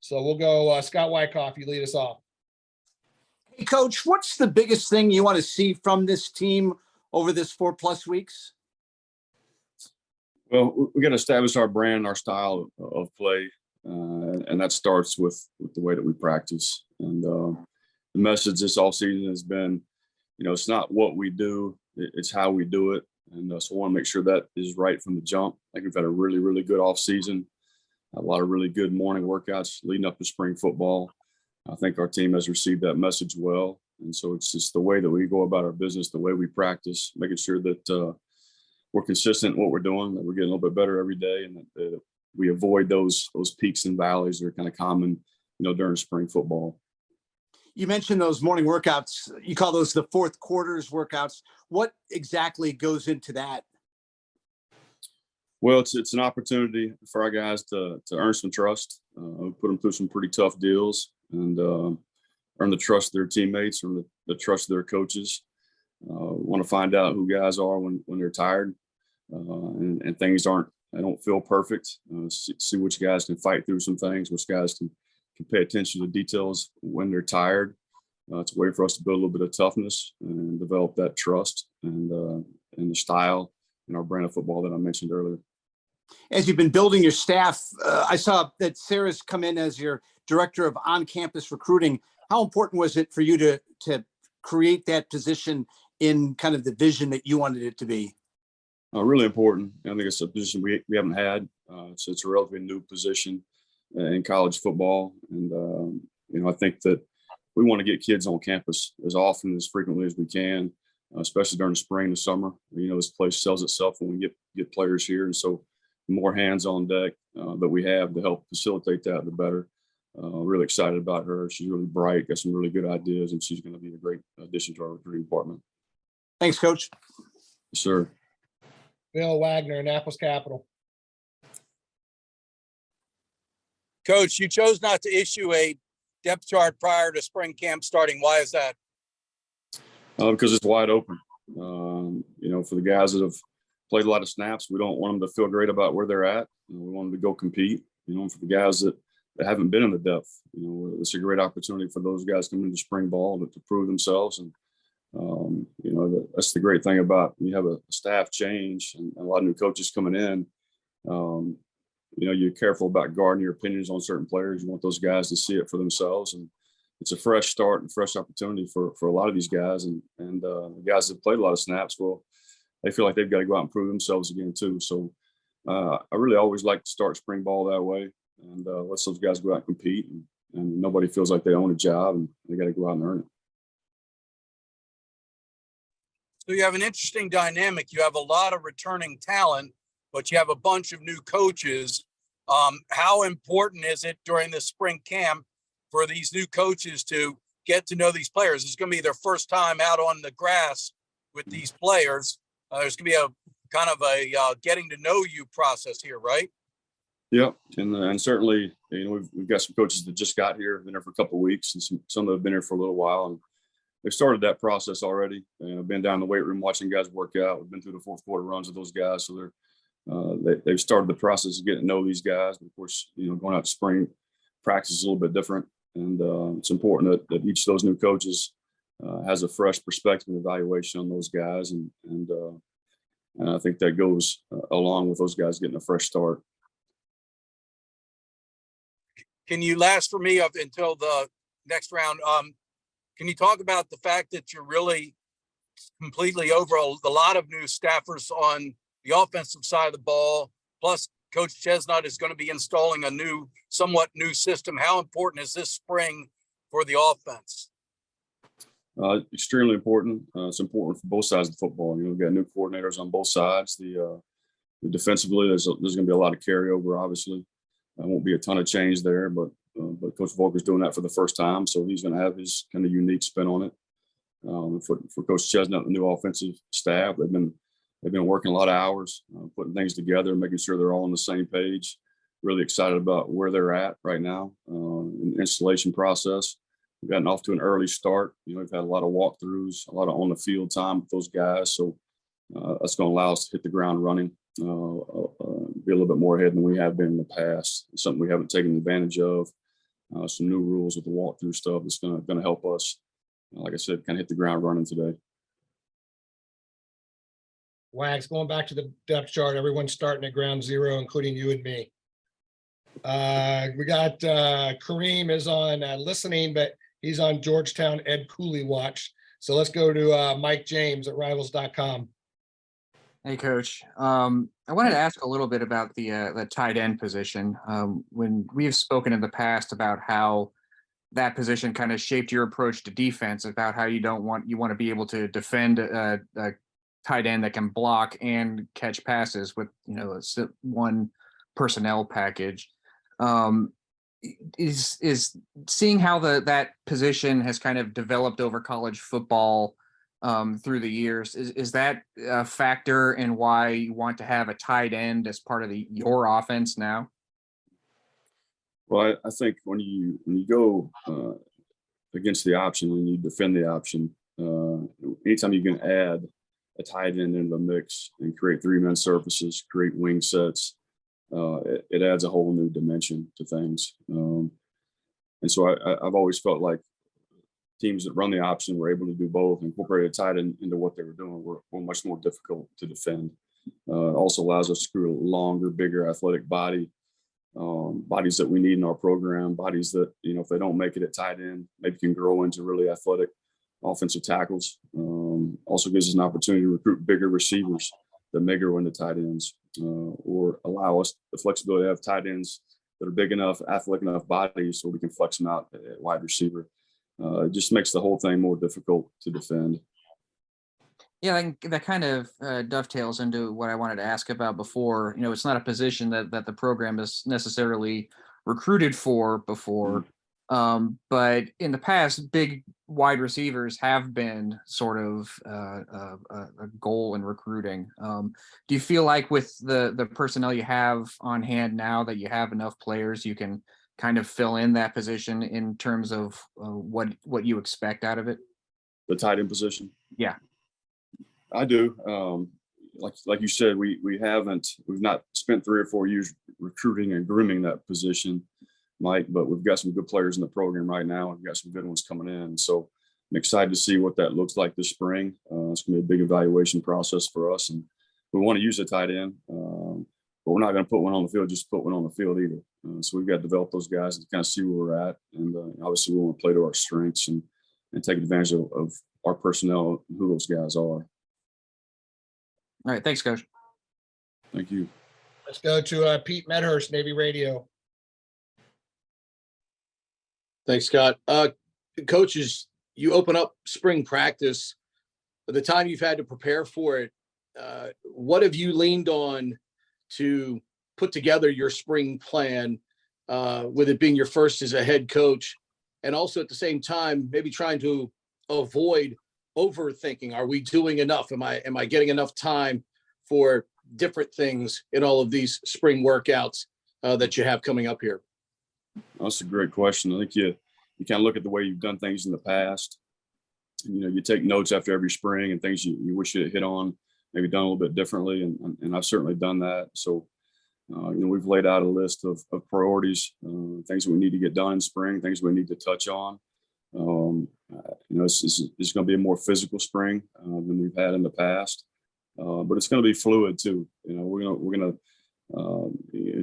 So we'll go Scott Wyckoff. You lead us off. Hey, Coach, what's the biggest thing you want to see from this team over this 4+ weeks? Well, we got to establish our brand, our style of play, and that starts with the way that we practice. And the message this offseason has been, it's not what we do, it's how we do it. And so I want to make sure that is right from the jump. I think we've had a really, really good offseason, a lot of really good morning workouts leading up to spring football. I think our team has received that message well. And so it's just the way that we go about our business, the way we practice, making sure that we're consistent in what we're doing, that we're getting a little bit better every day, and that we avoid those peaks and valleys that are kind of common, during spring football. You mentioned those morning workouts. You call those the fourth quarters workouts. What exactly goes into that? Well, it's an opportunity for our guys to earn some trust. We put them through some pretty tough deals and earn the trust of their teammates, earn the trust of their coaches. Want to find out who guys are when they're tired and things don't feel perfect. See which guys can fight through some things, which guys can pay attention to details when they're tired. It's a way for us to build a little bit of toughness and develop that trust and the style and our brand of football that I mentioned earlier. As you've been building your staff, I saw that Sarah's come in as your director of on-campus recruiting. How important was it for you to create that position in kind of the vision that you wanted it to be? Really important. I think it's a position we haven't had. So it's a relatively new position in college football. And, I think that we want to get kids on campus as often, as frequently as we can, especially during the spring and summer. This place sells itself when we get players here. And so the more hands on deck that we have to help facilitate that, the better. Really excited about her. She's really bright, got some really good ideas, and she's going to be a great addition to our recruiting department. Thanks, Coach. Yes, sir. Bill Wagner, Annapolis Capital. Coach, you chose not to issue a depth chart prior to spring camp starting. Why is that? Because it's wide open. For the guys that have played a lot of snaps, we don't want them to feel great about where they're at. We want them to go compete. For the guys that haven't been in the depth, it's a great opportunity for those guys coming into spring ball to prove themselves. And that's the great thing about when you have a staff change and a lot of new coaches coming in. You're careful about guarding your opinions on certain players. You want those guys to see it for themselves, and it's a fresh start and fresh opportunity for a lot of these guys. And the guys that played a lot of snaps, well, they feel like they've got to go out and prove themselves again too. So I really always like to start spring ball that way and let those guys go out and compete, and nobody feels like they own a job and they got to go out and earn it. So you have an interesting dynamic. You have a lot of returning talent, but you have a bunch of new coaches. How important is it during the spring camp for these new coaches to get to know these players? It's going to be their first time out on the grass with these players. There's going to be a kind of a getting to know you process here, right? Yeah, and certainly, we've got some coaches that just got here, been here for a couple of weeks, and some that have been here for a little while, and they've started that process already. I've been down in the weight room watching guys work out. We've been through the fourth quarter runs with those guys, so they've started the process of getting to know these guys. But of course, going out to spring practice is a little bit different, and it's important that each of those new coaches has a fresh perspective and evaluation on those guys, and I think that goes along with those guys getting a fresh start. Can you last for me up until the next round? Can you talk about the fact that you're really completely over a lot of new staffers on the offensive side of the ball, plus Coach Chestnut is going to be installing a somewhat new system. How important is this spring for the offense? Extremely important. It's important for both sides of the football. We've got new coordinators on both sides. The defensively, there's going to be a lot of carryover, obviously. There won't be a ton of change there, but Coach Volker's doing that for the first time, so he's going to have his kind of unique spin on it. For Coach Chestnut, the new offensive staff, they've been working a lot of hours, putting things together, making sure they're all on the same page. Really excited about where they're at right now in the installation process. We've gotten off to an early start. We've had a lot of walkthroughs, a lot of on the field time with those guys, so that's going to allow us to hit the ground running. Be a little bit more ahead than we have been in the past. It's something we haven't taken advantage of some new rules with the walkthrough stuff that's going to help us, like I said, kind of hit the ground running today. Wags, going back to the depth chart, everyone's starting at ground zero, including you and me. We got Kareem is on listening, but he's on Georgetown Ed Cooley watch. So let's go to Mike James at rivals.com. Hey, Coach. I wanted to ask a little bit about the tight end position. When we've spoken in the past about how that position kind of shaped your approach to defense, about how you want to be able to defend a tight end that can block and catch passes with, one personnel package. Is seeing how that position has kind of developed over college football through the years, is that a factor in why you want to have a tight end as part of your offense now? Well, I think when you go against the option and you defend the option, anytime you can add a tight end into the mix and create three-man surfaces, create wing sets, it adds a whole new dimension to things. And so I've always felt like teams that run the option were able to do both, incorporate a tight end into what they were doing, were much more difficult to defend. It also allows us to create a longer, bigger athletic body, bodies that we need in our program, bodies that, if they don't make it at tight end, maybe can grow into really athletic offensive tackles. Also gives us an opportunity to recruit bigger receivers that may grow into tight ends, or allow us the flexibility to have tight ends that are big enough, athletic enough bodies so we can flex them out at wide receiver. It just makes the whole thing more difficult to defend. Yeah, that kind of dovetails into what I wanted to ask about before. It's not a position that the program has necessarily recruited for before. But in the past, big wide receivers have been sort of a goal in recruiting. Do you feel like with the personnel you have on hand now that you have enough players, you can kind of fill in that position in terms of what you expect out of it? The tight end position? Yeah. I do. Like you said, we've not spent 3 or 4 years recruiting and grooming that position, Mike, but we've got some good players in the program right now. We've got some good ones coming in. So I'm excited to see what that looks like this spring. It's going to be a big evaluation process for us. And we want to use a tight end, but we're not going to put one on the field, just put one on the field either. So we've got to develop those guys and kind of see where we're at. And obviously we want to play to our strengths and take advantage of our personnel and who those guys are. All right. Thanks, Coach. Thank you. Let's go to Pete Medhurst, Navy Radio. Thanks, Scott. Coaches, you open up spring practice. By the time you've had to prepare for it, what have you leaned on to put together your spring plan, with it being your first as a head coach, and also at the same time, maybe trying to avoid overthinking? Are we doing enough? Am I getting enough time for different things in all of these spring workouts that you have coming up here? That's a great question. I think you kind of look at the way you've done things in the past. You take notes after every spring and things you wish you had hit on, maybe done a little bit differently. And I've certainly done that. So, we've laid out a list of priorities, things that we need to get done in spring, things we need to touch on. It's going to be a more physical spring than we've had in the past, but it's going to be fluid too. We're going to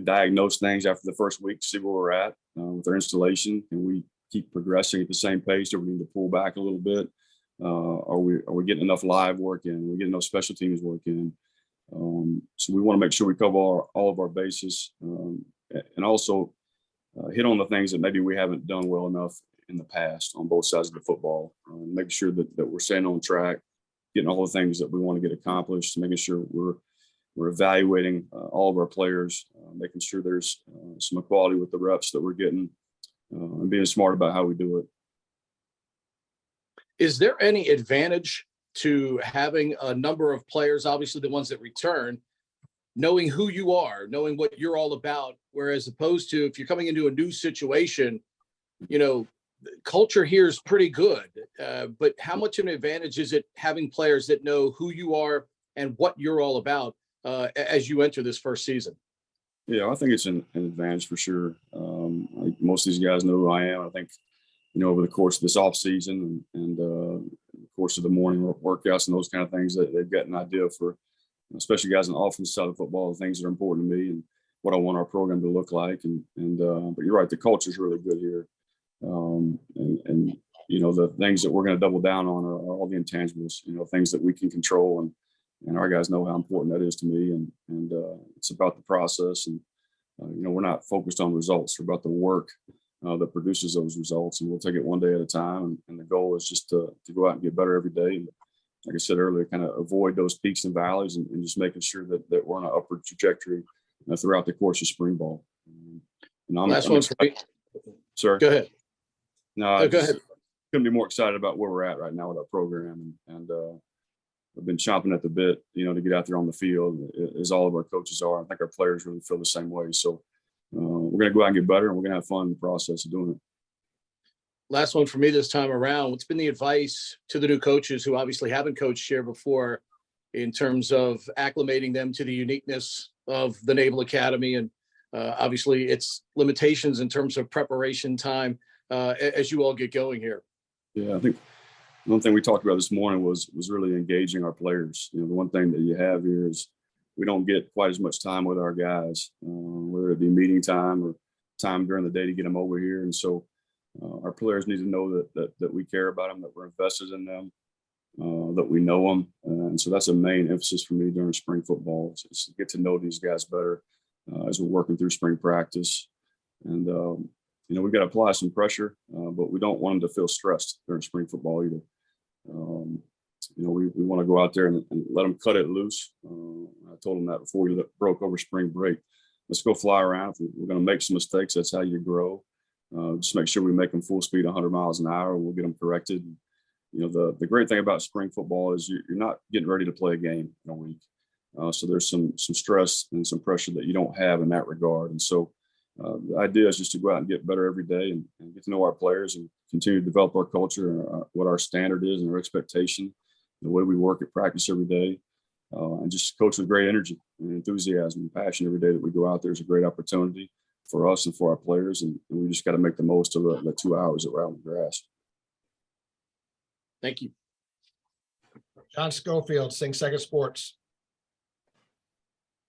diagnose things after the first week, see where we're at with our installation. Can we keep progressing at the same pace, or we need to pull back a little bit? Are we getting enough live work in? Are we getting enough special teams work in? So we want to make sure we cover all of our bases, and also hit on the things that maybe we haven't done well enough in the past on both sides of the football, making sure that we're staying on track, getting all the things that we want to get accomplished, making sure we're evaluating all of our players, making sure there's some equality with the reps that we're getting, and being smart about how we do it. Is there any advantage to having a number of players, obviously the ones that return, knowing who you are, knowing what you're all about, whereas opposed to if you're coming into a new situation, culture here is pretty good, but how much of an advantage is it having players that know who you are and what you're all about as you enter this first season? Yeah, I think it's an advantage for sure. Most of these guys know who I am. I think, over the course of this off season and the course of the morning workouts and those kind of things, that they've got an idea for, especially guys on the offensive side of football, the things that are important to me and what I want our program to look like. But you're right, the culture is really good here. The things that we're going to double down on are all the intangibles, things that we can control. And our guys know how important that is to me. And it's about the process. And, we're not focused on results. We're about the work that produces those results. And we'll take it one day at a time. And the goal is just to go out and get better every day. And like I said earlier, kind of avoid those peaks and valleys and just making sure that we're on an upward trajectory throughout the course of spring ball. Last one for me. Sorry. Go ahead. No, Go ahead. Couldn't be more excited about where we're at right now with our program. And I've been chomping at the bit, to get out there on the field, as all of our coaches are. I think our players really feel the same way. So we're going to go out and get better, and we're going to have fun in the process of doing it. Last one for me this time around. What's been the advice to the new coaches who obviously haven't coached here before in terms of acclimating them to the uniqueness of the Naval Academy and obviously its limitations in terms of preparation time as you all get going here? Yeah, I think one thing we talked about this morning was really engaging our players. The one thing that you have here is we don't get quite as much time with our guys, whether it be meeting time or time during the day to get them over here. And so our players need to know that we care about them, that we're invested in them, that we know them. And so that's a main emphasis for me during spring football is to get to know these guys better as we're working through spring practice. And, we've got to apply some pressure, but we don't want them to feel stressed during spring football either. We want to go out there and let them cut it loose. I told them that before we broke over spring break. Let's go fly around. If we're going to make some mistakes, that's how you grow. Just make sure we make them full speed 100 miles an hour. We'll get them corrected. The great thing about spring football is you're not getting ready to play a game in a week. So there's some stress and some pressure that you don't have in that regard. And so the idea is just to go out and get better every day and get to know our players and continue to develop our culture and what our standard is and our expectation, the way we work at practice every day, and just coach with great energy and enthusiasm and passion every day that we go out there is a great opportunity for us and for our players. And we just got to make the most of the 2 hours that we're out on the grass. Thank you. John Schofield, Sing Second Sports.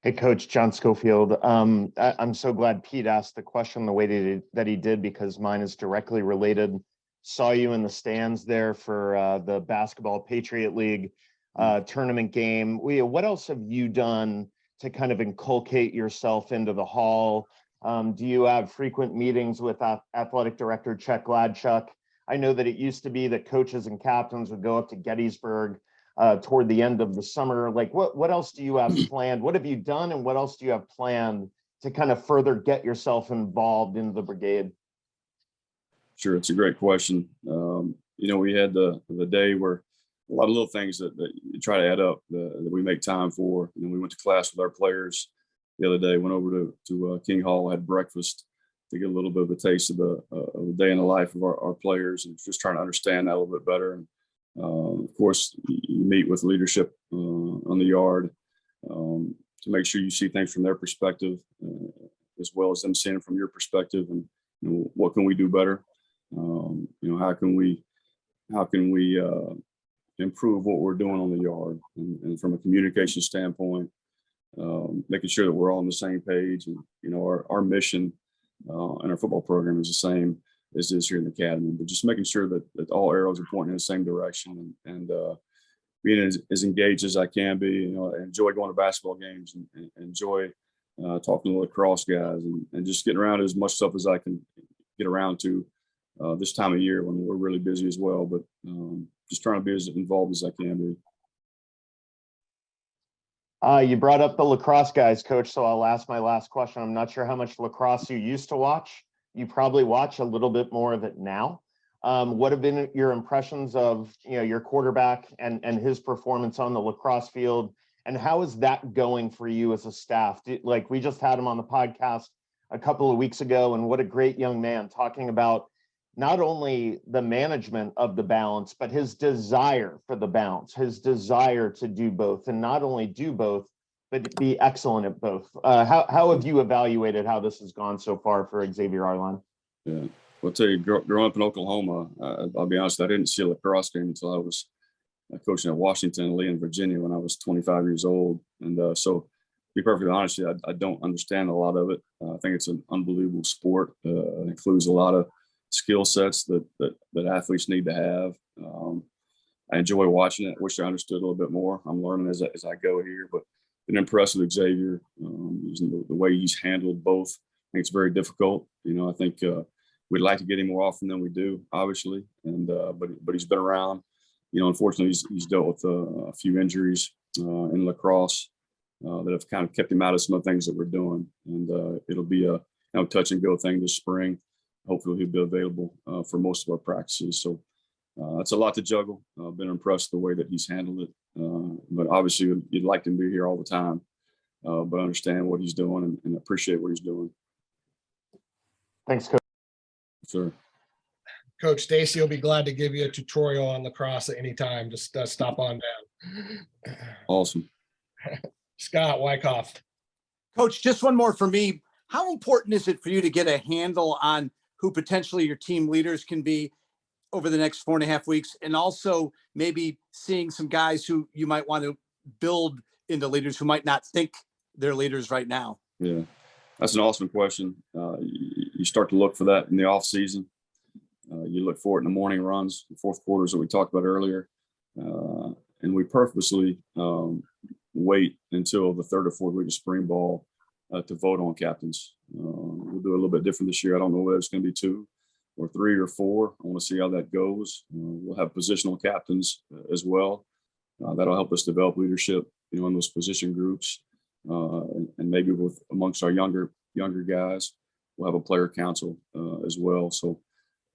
Hey, Coach, John Schofield. I'm so glad Pete asked the question the way that he did, because mine is directly related. Saw you in the stands there for the Basketball Patriot League tournament game. What else have you done to kind of inculcate yourself into the hall? Do you have frequent meetings with Athletic Director Chuck Gladchuck? I know that it used to be that coaches and captains would go up to Gettysburg toward the end of the summer. Like what else do you have planned? What have you done, and what else do you have planned to kind of further get yourself involved in the brigade? Sure, it's a great question. We had the day where a lot of little things that you try to add up that we make time for. We went to class with our players the other day, went over to King Hall, had breakfast to get a little bit of a taste of the day in the life of our players, and just trying to understand that a little bit better. And of course, you meet with leadership on the yard to make sure you see things from their perspective, as well as them seeing it from your perspective, and what can we do better? How can we improve what we're doing on the yard, and from a communication standpoint, making sure that we're all on the same page. And our mission and our football program is the same as is here in the academy, but just making sure that all arrows are pointing in the same direction, and being as engaged as I can be. I enjoy going to basketball games and enjoy talking to the lacrosse guys, and just getting around as much stuff as I can get around to this time of year when we're really busy as well. But just trying to be as involved as I can be. You brought up the lacrosse guys, Coach, so I'll ask my last question. I'm not sure how much lacrosse you used to watch. You probably watch a little bit more of it now. What have been your impressions of your quarterback and his performance on the lacrosse field, and how is that going for you as a staff? Like, we just had him on the podcast a couple of weeks ago, and what a great young man, talking about not only the management of the balance, but his desire for the balance, his desire to do both, and not only do both, but be excellent at both. How have you evaluated how this has gone so far for Xavier Arline? Yeah. I'll tell you, growing up in Oklahoma, I'll be honest, I didn't see a lacrosse game until I was coaching at Washington, Lee, in Virginia when I was 25 years old. And so, to be perfectly honest, I don't understand a lot of it. I think it's an unbelievable sport. It includes a lot of skill sets that athletes need to have. I enjoy watching it. I wish I understood a little bit more. I'm learning as I go here, but been impressed with Xavier, using the way he's handled both. I think it's very difficult. I think we'd like to get him more often than we do, obviously, and but he's been around. Unfortunately, he's dealt with a few injuries in lacrosse that have kind of kept him out of some of the things that we're doing. And it'll be a touch and go thing this spring. Hopefully, he'll be available for most of our practices. So that's a lot to juggle. I've been impressed the way that he's handled it. But obviously, you'd like him to be here all the time, but understand what he's doing and appreciate what he's doing. Thanks, Coach. Sure. Coach Stacy will be glad to give you a tutorial on lacrosse at any time. Just stop on down. Awesome. Scott Wyckoff. Coach, just one more for me. How important is it for you to get a handle on who potentially your team leaders can be over the next 4.5 weeks, and also maybe seeing some guys who you might want to build into leaders who might not think they're leaders right now? Yeah, that's an awesome question. You start to look for that in the off season. You look for it in the morning runs, the fourth quarters that we talked about earlier. And we purposely wait until the third or fourth week of spring ball to vote on captains. We'll do a little bit different this year. I don't know whether it's going to be 2 or 3 or 4. I want to see how that goes. We'll have positional captains as well. That'll help us develop leadership, in those position groups, and maybe amongst our younger guys. We'll have a player council as well. So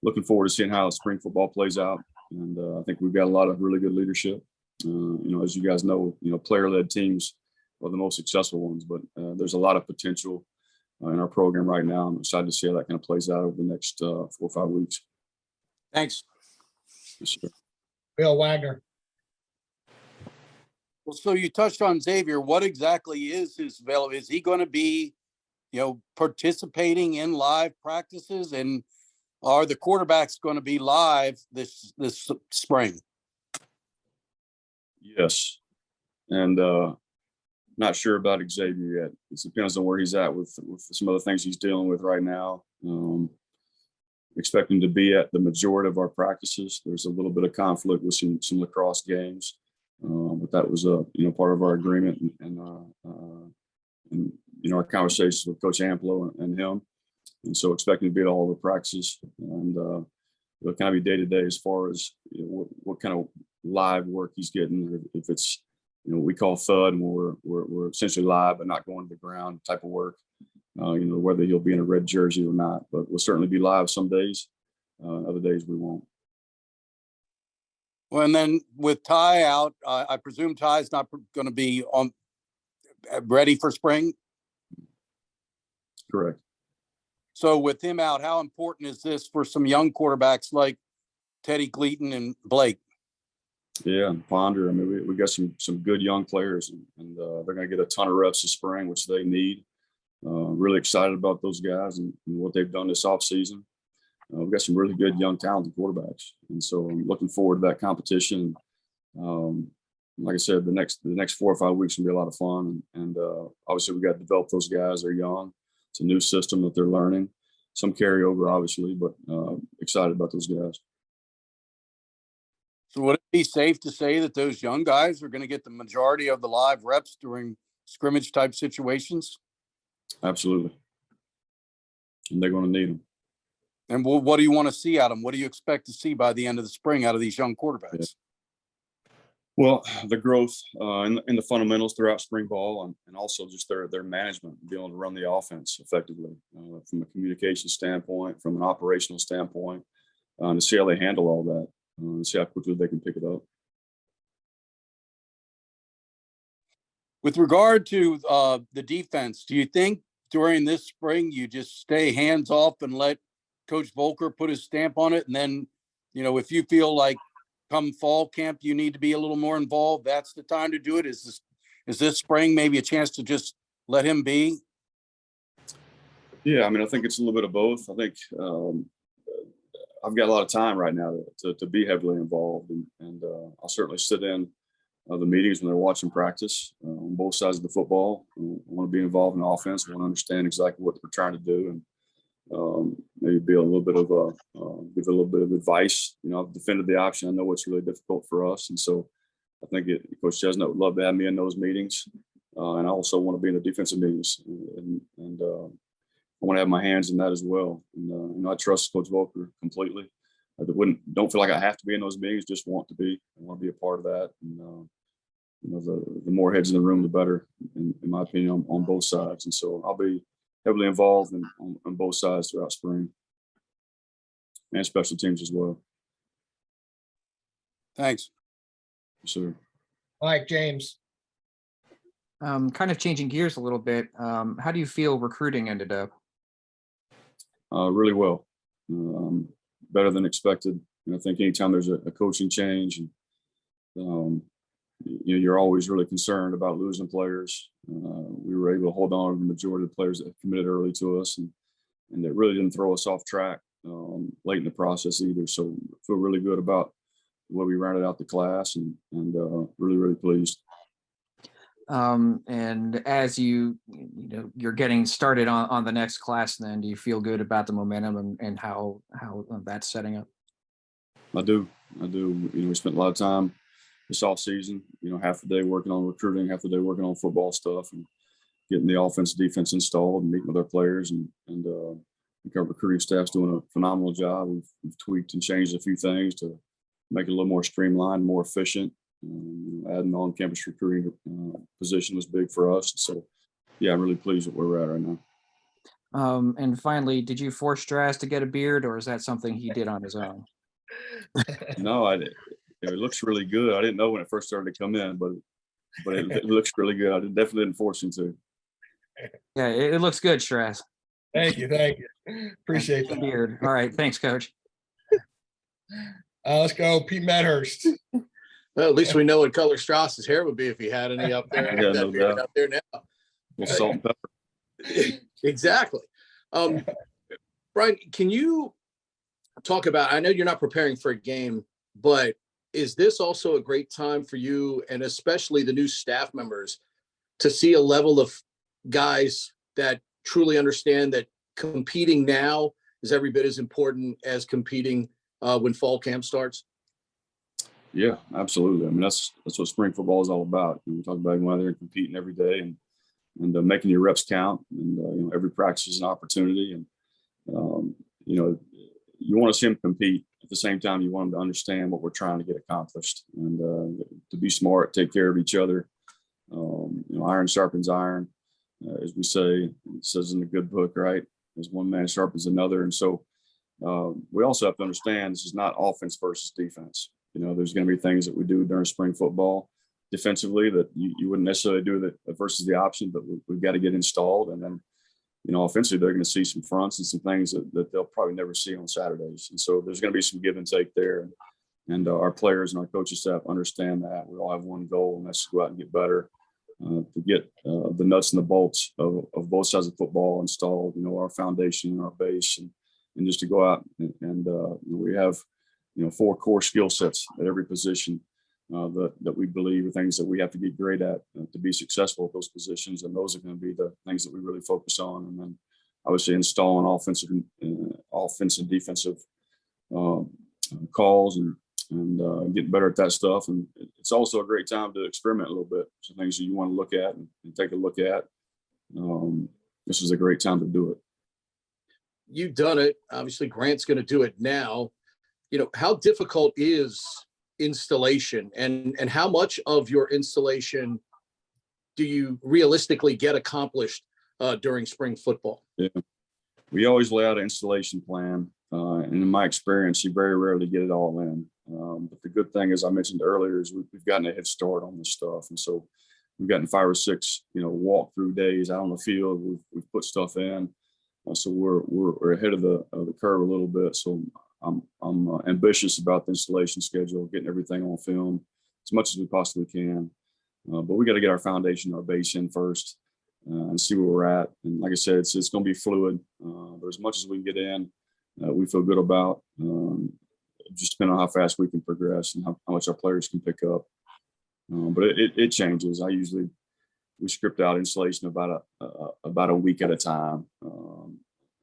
looking forward to seeing how spring football plays out. And I think we've got a lot of really good leadership. As you guys know, player-led teams are the most successful ones, but there's a lot of potential in our program right now. I'm excited to see how that kind of plays out over the next 4 or 5 weeks. Thanks. Yes, sir. Bill Wagner. Well, so you touched on Xavier. What exactly is his available? Is he going to be, participating in live practices, and are the quarterbacks going to be live this spring? Yes. And not sure about Xavier yet. It depends on where he's at with some other things he's dealing with right now. Expect him to be at the majority of our practices. There's a little bit of conflict with some lacrosse games, but that was part of our agreement and our conversations with Coach Amplo and him. And so expecting to be at all the practices, and it'll kind of be day to day as far as what kind of live work he's getting. If it's we call thud, and we're essentially live but not going to the ground type of work. Whether he'll be in a red jersey or not, but we'll certainly be live some days. Other days we won't. Well, and then with Ty out, I presume Ty's not going to be ready for spring. Correct. So with him out, how important is this for some young quarterbacks like Teddy Gleaton and Blake? Yeah, and Ponder. I mean, we got some good young players, and they're going to get a ton of reps this spring, which they need. Really excited about those guys and what they've done this offseason. We've got some really good young talented quarterbacks, and so I'm looking forward to that competition. Like I said, the next 4 or 5 weeks will be a lot of fun, and obviously we got to develop those guys. They're young. It's a new system that they're learning. Some carryover, obviously, but excited about those guys. So would it be safe to say that those young guys are going to get the majority of the live reps during scrimmage type situations? Absolutely. And they're going to need them. And what do you want to see out of them? What do you expect to see by the end of the spring out of these young quarterbacks? Yeah. Well, the growth in the fundamentals throughout spring ball, and also just their management, being able to run the offense effectively from a communication standpoint, from an operational standpoint, to see how they handle all that, and see how quickly they can pick it up. With regard to the defense, do you think during this spring you just stay hands off and let Coach Volker put his stamp on it, and then, if you feel like come fall camp you need to be a little more involved, that's the time to do it? Is Is this spring maybe a chance to just let him be? Yeah, I mean, I think it's a little bit of both. I think I've got a lot of time right now to be heavily involved, and I'll certainly sit in the meetings when they're watching practice on both sides of the football. I want to be involved in the offense. I want to understand exactly what we're trying to do, and maybe be a little bit of give a little bit of advice. You know, I've defended the option. I know it's really difficult for us, and so I think Coach Chestnut would love to have me in those meetings, and I also want to be in the defensive meetings, and I want to have my hands in that as well. And you know, I trust Coach Volker completely. I don't feel like I have to be in those meetings. Just want to be. I want to be a part of that. And you know, the more heads in the room, the better, in my opinion, on both sides. And so I'll be heavily involved on both sides throughout spring, and special teams as well. Thanks. Yes, sir. Mike, James. Kind of changing gears a little bit. How do you feel recruiting ended up? Really well, better than expected. And I think anytime there's a coaching change, and you know, you're always really concerned about losing players. We were able to hold on to the majority of the players that committed early to us, and it really didn't throw us off track late in the process either. So I feel really good about the way we rounded out the class, and really pleased. And as you know, you're getting started on the next class, then do you feel good about the momentum and how that's setting up? I do. You know, we spent a lot of time this off season, you know, half the day working on recruiting, half the day working on football stuff, and getting the offense defense installed and meeting with our players, and our recruiting staff's doing a phenomenal job. We've tweaked and changed a few things to make it a little more streamlined, more efficient. Adding on-campus recruiting position was big for us. So, yeah, I'm really pleased with where we're at right now. And finally, did you force Straz to get a beard, or is that something he did on his own? No, it looks really good. I didn't know when it first started to come in, but it looks really good. I definitely didn't force him to. Yeah, it looks good, Straz. Thank you. Appreciate that. Beard. All right, thanks, Coach. Let's go, Pete Medhurst. Well, at least we know what color Strauss's hair would be if he had any up there. Yeah, no doubt. Up there now. Well, salt and pepper. Exactly. Brian, can you talk about, I know you're not preparing for a game, but is this also a great time for you, and especially the new staff members, to see a level of guys that truly understand that competing now is every bit as important as competing when fall camp starts? Yeah, absolutely. I mean, that's what spring football is all about. You know, we talk about going out there and competing every day, and making your reps count, and you know, every practice is an opportunity, and you know, you want to see them compete. At the same time, you want them to understand what we're trying to get accomplished, and to be smart, take care of each other. You know, iron sharpens iron, as we say. It says in the good book, right? As one man sharpens another, and so we also have to understand this is not offense versus defense. You know, there's going to be things that we do during spring football defensively that you wouldn't necessarily do that versus the option, but we've got to get installed. And then, you know, offensively, they're going to see some fronts and some things that they'll probably never see on Saturdays. And so there's going to be some give and take there. And our players and our coaching staff understand that. We all have one goal, and that's to go out and get better, to get the nuts and the bolts of both sides of football installed, you know, our foundation and our base, and just to go out and we have, you know, 4 core skill sets at every position that we believe are things that we have to get great at to be successful at those positions. And those are going to be the things that we really focus on. And then obviously installing offensive and defensive calls, and getting better at that stuff. And it's also a great time to experiment a little bit. So things that you want to look at and take a look at. This is a great time to do it. You've done it. Obviously, Grant's going to do it now. You know, how difficult is installation, and how much of your installation do you realistically get accomplished during spring football? Yeah, we always lay out an installation plan, and in my experience, you very rarely get it all in. But the good thing, as I mentioned earlier, is we've gotten a head start on this stuff, and so we've gotten 5 or 6, you know, walkthrough days out on the field. We've put stuff in, so we're ahead of the curve a little bit. So I'm ambitious about the installation schedule, getting everything on film as much as we possibly can. But we got to get our foundation, our base in first, and see where we're at. And like I said, it's going to be fluid. But as much as we can get in, we feel good about. Just depending on how fast we can progress and how much our players can pick up. But it changes. We script out installation about a week at a time.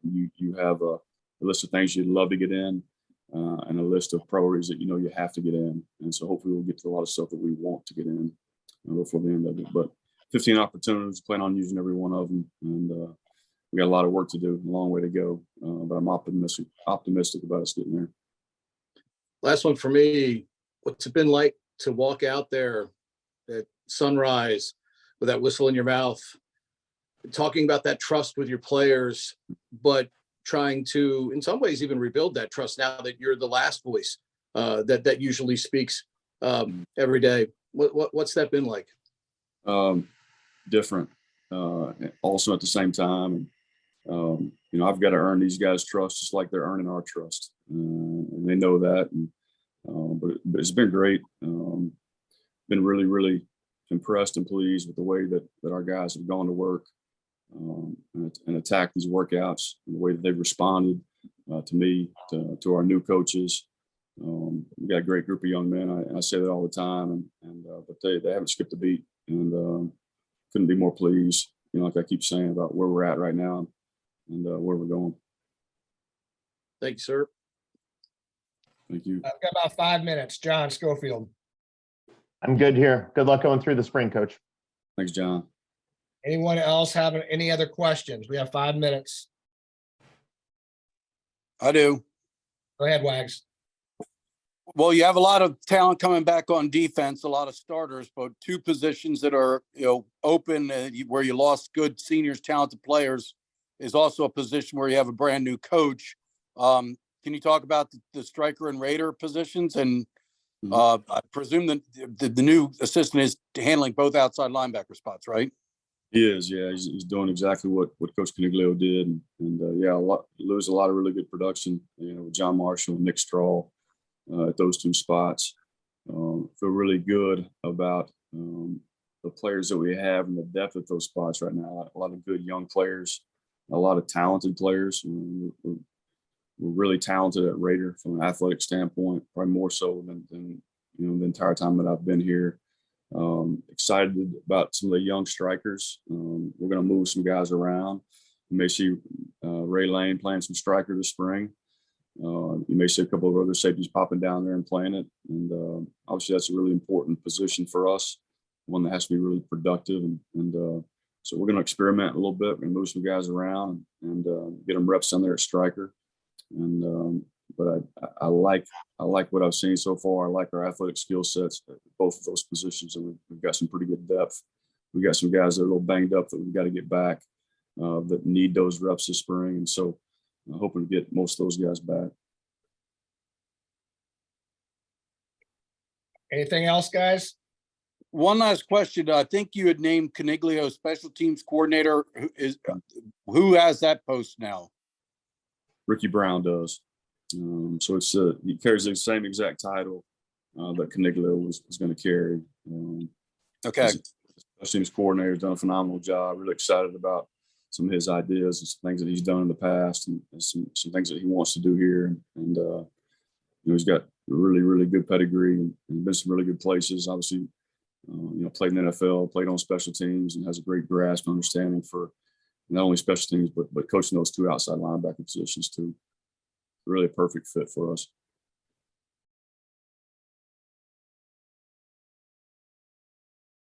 You have a list of things you'd love to get in, and a list of priorities that you have to get in. And so hopefully we'll get to a lot of stuff that we want to get in before the end of it. But 15 opportunities, plan on using every one of them, and we got a lot of work to do, a long way to go. But I'm optimistic about us getting there. Last one for me. What's it been like to walk out there at sunrise with that whistle in your mouth, talking about that trust with your players, but trying to, in some ways, even rebuild that trust now that you're the last voice that usually speaks every day? What's that been like? Different, also at the same time. I've got to earn these guys' trust just like they're earning our trust, and they know that. But it's been great. Been really, really impressed and pleased with the way that our guys have gone to work and attacked these workouts, and the way that they've responded to me, to our new coaches. We got a great group of young men. I say that all the time, but they haven't skipped a beat, and couldn't be more pleased. Like I keep saying, about where we're at right now and where we're going. Thank you, sir. Thank you. I've got about 5 minutes. John Schofield. I'm good here. Good luck going through the spring, Coach. Thanks, John. Anyone else having any other questions? We have 5 minutes. I do. Go ahead, Wags. Well, you have a lot of talent coming back on defense, a lot of starters, but two positions that are, open where you lost good seniors, talented players, is also a position where you have a brand new coach. Can you talk about the striker and raider positions? And I presume that the new assistant is handling both outside linebacker spots, right? He is, yeah. He's doing exactly what Coach Caniglio did, and lose a lot of really good production. With John Marshall and Nick Straw at those two spots. Feel really good about the players that we have and the depth at those spots right now. A lot of good young players, a lot of talented players. We're really talented at Raider from an athletic standpoint, probably more so than the entire time that I've been here. Excited about some of the young strikers. We're going to move some guys around. You may see Ray Lane playing some striker this spring. You may see a couple of other safeties popping down there and playing it. And obviously that's a really important position for us, one that has to be really productive. So we're going to experiment a little bit. We're going to move some guys around and get them reps on there at striker. But I like what I've seen so far. I like our athletic skill sets at both of those positions, and we've got some pretty good depth. We got some guys that are a little banged up that we've got to get back that need those reps this spring, and so I'm hoping to get most of those guys back. Anything else, guys? One last question. I think you had named Caniglio special teams coordinator. Who has that post now? Ricky Brown does. So he carries the same exact title that Caniglio was going to carry. Okay. Special teams coordinator has done a phenomenal job. Really excited about some of his ideas and some things that he's done in the past, and some things that he wants to do here. And he's got a really, really good pedigree and been some really good places. Obviously, played in the NFL, played on special teams, and has a great grasp and understanding for not only special teams, but coaching those two outside linebacker positions too. Really a perfect fit for us.